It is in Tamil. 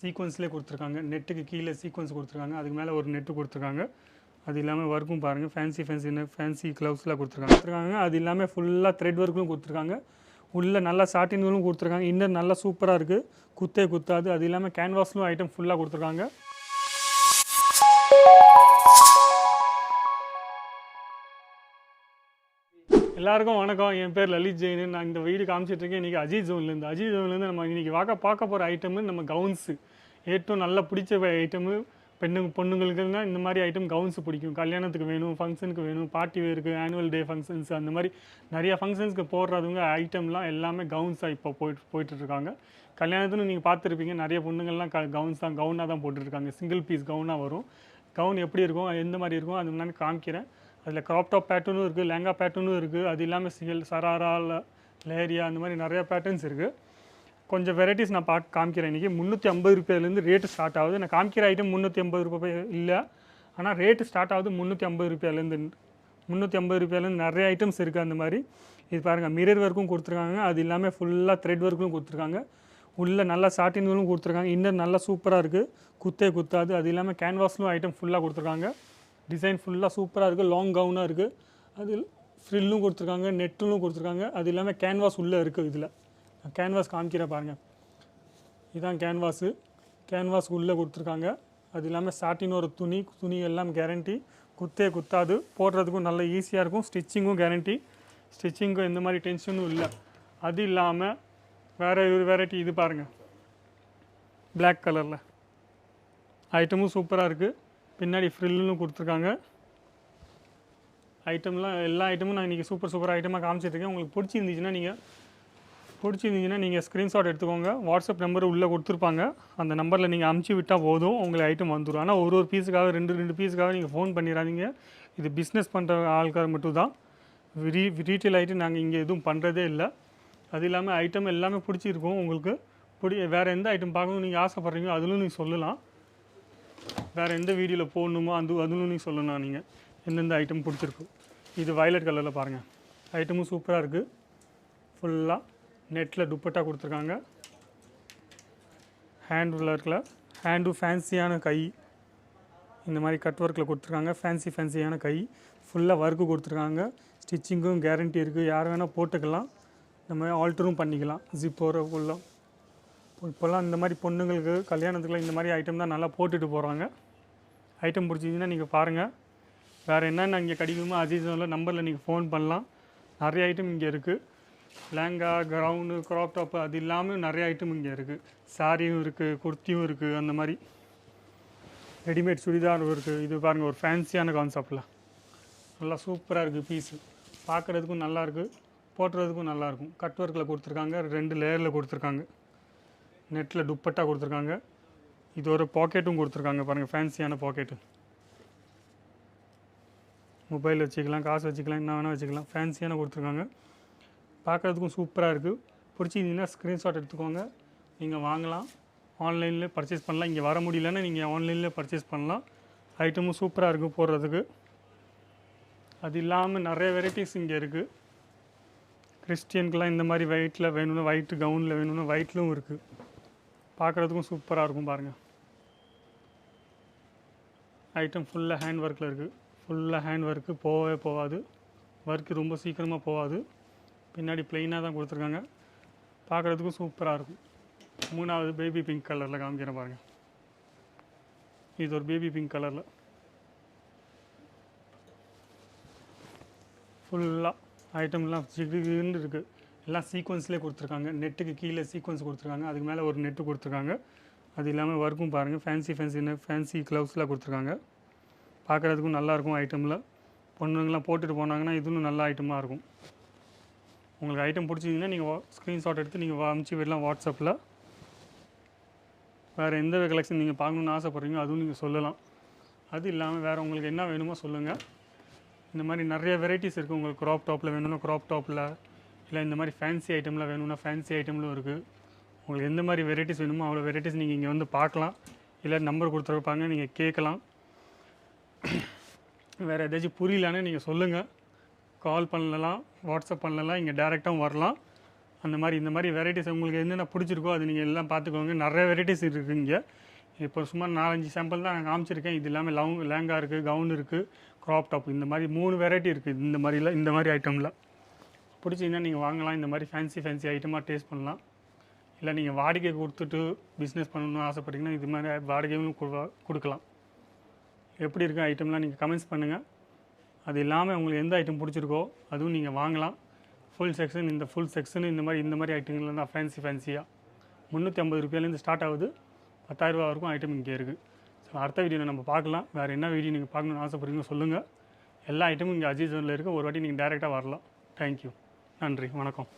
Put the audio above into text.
சீக்வன்ஸ்லேயே கொடுத்துருக்காங்க. நெட்டுக்கு கீழே சீக்வன்ஸ் கொடுத்துருக்காங்க, அதுக்கு மேலே ஒரு நெட்டு கொடுத்துருக்காங்க. அது இல்லாமல் ஒர்க்கும் பாருங்கள், ஃபேன்சி க்ளவுஸ்லாம் கொடுத்துருக்காங்க. அது இல்லாமல் ஃபுல்லாக த்ரெட் ஒர்க்கும் கொடுத்துருக்காங்க. உள்ளே நல்லா சாட்டின்களும் கொடுத்துருக்காங்க. இன்னர் நல்லா சூப்பராக இருக்குது, குத்தே குத்தாது. அது இல்லாமல் கேன்வாஸ்லும் ஐட்டம் ஃபுல்லாக கொடுத்துருக்காங்க. எல்லாருக்கும் வணக்கம். என் பேர் லலித் ஜெயின். நான் இந்த வீடு காமிச்சிட்ருக்கேன் இன்றைக்கி அஜித் ஜோன்லேருந்து நம்ம இன்றைக்கி பார்க்க போகிற ஐட்டமு நம்ம கவுன்ஸு. ஏட்டும் நல்லா பிடிச்ச ஐட்டமு. பொண்ணுங்களுக்குன்னா இந்த மாதிரி ஐட்டம் கவுன்ஸு பிடிக்கும். கல்யாணத்துக்கு வேணும், ஃபங்க்ஷனுக்கு வேணும், பார்ட்டி வேருக்கு, ஆனுவல் டே ஃபங்க்ஷன்ஸ், அந்த மாதிரி நிறைய ஃபங்க்ஷன்ஸ்க்கு போடுறதுங்க ஐட்டம்லாம் எல்லாமே கவுன்ஸாக இப்போ போயிட்டுருக்காங்க. கல்யாணத்துன்னு நீங்கள் பார்த்துருப்பீங்க, நிறைய பொண்ணுங்கள்லாம் கவுனாக தான் போட்டுருக்காங்க. சிங்கிள் பீஸ் கவுனாக வரும். கவுன் எப்படி இருக்கும், எந்த மாதிரி இருக்கும், அது முன்னாடி காமிக்கிறேன். அதில் க்ராப் டாப் பேட்டர்னும் இருக்குது, லெங்கா பேட்டர்னும் இருக்குது. அது இல்லாமல் சராரா, லேரியா, அந்த மாதிரி நிறையா பேட்டர்ன்ஸ் இருக்குது. கொஞ்சம் வெரைட்டிஸ் நான் காமிக்கிறேன். இன்றைக்கி 350 ரூபாயிலேருந்து ரேட்டு ஸ்டார்ட் ஆகுது. நான் காமிக்கிற ஐட்டம் 350 ரூபாய் இல்லை, ஆனால் ரேட்டு ஸ்டார்ட் ஆகுது 350 ரூபாயிலேருந்து நிறைய ஐட்டம்ஸ் இருக்குது. அந்த மாதிரி இது பாருங்கள், மிரர் ஒர்க்கும் கொடுத்துருக்காங்க. அது இல்லாமல் ஃபுல்லாக த்ரெட் ஒர்க்கும் கொடுத்துருக்காங்க. உள்ளே நல்லா சாட்டின்களும் கொடுத்துருக்காங்க. இன்னர் நல்லா சூப்பராக இருக்குது, குத்தே குத்தாது. அது இல்லாமல் கேன்வாஸ்லும் ஐட்டம் ஃபுல்லாக கொடுத்துருக்காங்க. டிசைன் ஃபுல்லாக சூப்பராக இருக்குது, லாங் கவுனாக இருக்குது. அது ஃப்ரில்லும் கொடுத்துருக்காங்க, நெட்டும் கொடுத்துருக்காங்க. அது இல்லாமல் கேன்வாஸ் உள்ளே இருக்குது. இதில் கேன்வாஸ் காமிக்கிறேன் பாருங்கள். இதுதான் கேன்வாஸ் உள்ளே கொடுத்துருக்காங்க. அது இல்லாமல் சாட்டின் ஒரு துணி எல்லாம் கேரண்டி, குத்தே குத்தாது. போடுறதுக்கும் நல்ல ஈஸியாக இருக்கும். ஸ்டிச்சிங்கும் கேரண்டி, ஸ்டிச்சிங்கும் எந்த மாதிரி டென்ஷனும் இல்லை. அது இல்லாமல் வேறு ஒரு வெரைட்டி இது பாருங்கள், பிளாக் கலரில் ஐட்டமும் சூப்பராக இருக்குது. பின்னாடி ஃப்ரில்லும் கொடுத்துருக்காங்க. ஐட்டம்லாம் எல்லா ஐட்டமும் நான் இன்றைக்கி சூப்பர் ஐட்டமாக காமிச்சிட்ருக்கேன். உங்களுக்கு பிடிச்சிருந்துச்சின்னா நீங்கள் ஸ்க்ரீன்ஷாட் எடுத்துக்கோங்க. வாட்ஸ்அப் நம்பர் உள்ளே கொடுத்துருப்பாங்க. அந்த நம்பரில் நீங்கள் அமுச்சு விட்டால் போதும், உங்களுக்கு ஐட்டம் வந்துடும். ஆனால் ஒரு பீஸுக்காக ரெண்டு பீஸுக்காக நீங்கள் ஃபோன் பண்ணிடாதீங்க. இது பிஸ்னஸ் பண்ணுற ஆட்கள் மட்டும் தான். ரீட்டெயில் ஐட்டம் நாங்கள் இங்கே எதுவும் பண்ணுறதே இல்லை. அது இல்லாமல் ஐட்டம் எல்லாமே பிடிச்சிருக்கும். உங்களுக்கு வேறு எந்த ஐட்டம் பார்க்கணும் நீங்கள் ஆசைப்பட்றீங்களோ அதிலும் நீங்கள் சொல்லலாம். வேறு எந்த வீடியோவில் போடணுமோ அதிலும் நீங்கள் சொல்லலாம். நீங்கள் எந்தெந்த ஐட்டம் பிடிச்சிருக்கும். இது வயலட் கலரில் பாருங்கள், ஐட்டமும் சூப்பராக இருக்குது. ஃபுல்லாக நெட்டில் துப்பட்டா கொடுத்துருக்காங்க. ஹேண்டும் ஃபேன்சியான கை, இந்த மாதிரி கட் ஒர்க்கில் கொடுத்துருக்காங்க. ஃபேன்சியான கை, ஃபுல்லாக ஒர்க்கு கொடுத்துருக்காங்க. ஸ்டிச்சிங்கும் கேரண்டி இருக்குது. யார் வேணால் போட்டுக்கலாம், இந்த மாதிரி ஆல்டரும் பண்ணிக்கலாம். ஜிப்போர ஃபுல்லாக இப்போல்லாம் இந்த மாதிரி பொண்ணுங்களுக்கு கல்யாணத்துக்குலாம் இந்த மாதிரி ஐட்டம் தான் நல்லா போட்டுட்டு போகிறாங்க. ஐட்டம் பிடிச்சிங்கன்னா நீங்கள் பாருங்கள். வேறு என்னென்ன இங்கே கிடைக்குமோ அஜித் நம்பரில் நீங்கள் ஃபோன் பண்ணலாம். நிறைய ஐட்டம் இங்கே இருக்குது. லேங்கா, கவுனு, க்ராப் டாப்பு, அது இல்லாமல் நிறைய ஐட்டம் இங்கே இருக்குது. சாரியும் இருக்குது, குர்த்தியும் இருக்குது. அந்த மாதிரி ரெடிமேட் சுடிதாரும் இருக்குது. இது பாருங்கள், ஒரு ஃபேன்சியான கான்செப்டில் நல்லா சூப்பராக இருக்குது. பீஸு பார்க்குறதுக்கும் நல்லாயிருக்கு, போட்டுறதுக்கும் நல்லாயிருக்கும். கட் ஒர்க்கில் கொடுத்துருக்காங்க, 2 லேயரில் கொடுத்துருக்காங்க. நெட்டில் துப்பட்டா கொடுத்துருக்காங்க. இது ஒரு பாக்கெட்டும் கொடுத்துருக்காங்க பாருங்கள், ஃபேன்சியான பாக்கெட்டு. மொபைல் வச்சுக்கலாம், காசு வச்சுக்கலாம், என்ன வேணால் வச்சுக்கலாம். ஃபேன்சியான கொடுத்துருக்காங்க. பார்க்குறதுக்கும் சூப்பராக இருக்குது. பிடிச்சிருந்தீங்கன்னா ஸ்க்ரீன்ஷாட் எடுத்துக்கோங்க, நீங்கள் வாங்கலாம். ஆன்லைனில் பர்ச்சேஸ் பண்ணலாம். இங்கே வர முடியலன்னா நீங்கள் ஆன்லைனில் பர்ச்சேஸ் பண்ணலாம். ஐட்டமும் சூப்பராக இருக்குது போடுறதுக்கு. அது இல்லாமல் நிறைய வெரைட்டிஸ் இங்கே இருக்குது. கிறிஸ்டியனுக்கெலாம் இந்த மாதிரி ஒயிட்டில் வேணும்னா, ஒயிட்டு கவுனில் வேணும்னா ஒயிட்லும் இருக்குது. பார்க்குறதுக்கும் சூப்பராக இருக்கும் பாருங்கள். ஐட்டம் ஃபுல்லாக ஹேண்ட் ஒர்க்கில் இருக்குது. ஃபுல்லாக ஹேண்ட் ஒர்க்கு போகாது. ஒர்க்கு ரொம்ப சீக்கிரமாக போகாது. பின்னாடி ப்ளெயினாக தான் கொடுத்துருக்காங்க. பார்க்குறதுக்கும் சூப்பராக இருக்கும். 3வது பேபி பிங்க் கலரில் காமிக்கிறேன் பாருங்கள். இது ஒரு பேபி பிங்க் கலரில் ஃபுல்லாக ஐட்டம்லாம் ஜிகுன்னு இருக்குது. எல்லாம் சீக்வன்ஸ்லேயே கொடுத்துருக்காங்க. நெட்டுக்கு கீழே சீக்வன்ஸ் கொடுத்துருக்காங்க, அதுக்கு மேலே ஒரு நெட்டு கொடுத்துருக்காங்க. அது இல்லாமல் ஒர்க்கும் பாருங்கள், ஃபேன்சி க்ளவுஸ்லாம் கொடுத்துருக்காங்க. பார்க்குறதுக்கும் நல்லாயிருக்கும். ஐட்டமில் பொண்ணுங்களாம் போட்டுட்டு போனாங்கன்னா இதுவும் நல்ல ஐட்டமாக இருக்கும். உங்களுக்கு ஐட்டம் பிடிச்சிங்கன்னா நீங்கள் ஸ்க்ரீன்ஷாட் எடுத்து நீங்கள் அமுச்சு விடலாம் வாட்ஸ்அப்பில். வேறு எந்த கலெக்ஷன் நீங்கள் பார்க்கணுன்னு ஆசைப்பட்றீங்களோ அதுவும் நீங்கள் சொல்லலாம். அது இல்லாமல் வேறு உங்களுக்கு என்ன வேணுமோ சொல்லுங்கள். இந்த மாதிரி நிறைய வெரைட்டிஸ் இருக்குது. உங்களுக்கு க்ராப் டாப்பில் வேணும்னா க்ராப் டாப்பில், இல்லை இந்த மாதிரி ஃபேன்சி ஐட்டமில் வேணும்னா ஃபேன்சி ஐட்டம்லும் இருக்குது. உங்களுக்கு எந்த மாதிரி வெரைட்டிஸ் வேணுமோ அவ்வளோ வெரைட்டிஸ் நீங்கள் இங்கே வந்து பார்க்கலாம். இல்லை நம்பர் கொடுத்துருப்பாங்க, நீங்கள் கேட்கலாம். வேறு ஏதாச்சும் புரியலான்னு நீங்கள் சொல்லுங்கள். கால் பண்ணலாம், வாட்ஸ்அப் பண்ணலாம், இங்கே டேரெக்டாகவும் வரலாம். அந்த மாதிரி இந்த மாதிரி வெரைட்டிஸ் உங்களுக்கு என்னென்ன பிடிச்சிருக்கோ அது நீங்கள் எல்லாம் பார்த்துக்கோங்க. நிறைய வெரைட்டிஸ் இருக்குது இங்கே. இப்போ சும்மா 4-5 சாம்பிள் தான் நான் காமிச்சிருக்கேன். இது இல்லாமல் லேங்கா இருக்குது, கவுன் இருக்குது, க்ராப் டாப், இந்த மாதிரி 3 வெரைட்டி இருக்குது இந்த மாதிரி ஐட்டமில். பிடிச்சிங்கன்னா நீங்கள் வாங்கலாம். இந்த மாதிரி ஃபேன்சி ஐட்டமாக டேஸ்ட் பண்ணலாம். இல்லை நீங்கள் வாடகை கொடுத்துட்டு பிஸ்னஸ் பண்ணணும்னு ஆசைப்பட்டீங்கன்னா இது மாதிரி வாடகையும் கொடுக்கலாம். எப்படி இருக்க ஐட்டம்லாம் நீங்கள் கமெண்ட்ஸ் பண்ணுங்கள். அது இல்லாமல் உங்களுக்கு எந்த ஐட்டம் பிடிச்சிருக்கோ அதுவும் நீங்கள் வாங்கலாம். ஃபுல் செக்ஷன் இந்த மாதிரி ஐட்டங்கள் தான் ஃபேன்சியாக 350 ரூபாயிலேருந்து ஸ்டார்ட் ஆகுது. 10,000 ரூபா வரைக்கும் ஐட்டம் இங்கே இருக்குது. ஸோ அடுத்த வீடியோவில் நம்ம பார்க்கலாம். வேறு என்ன வீடியோ நீங்கள் பார்க்கணுன்னு ஆசைப்படுறீங்க சொல்லுங்கள். எல்லா ஐட்டமும் இங்கே அஜீஸ் ஜோனில் இருக்குது. ஒரு வாட்டி நீங்கள் டேரெக்டாக வரலாம். தேங்க்யூ. நன்றி, வணக்கம்.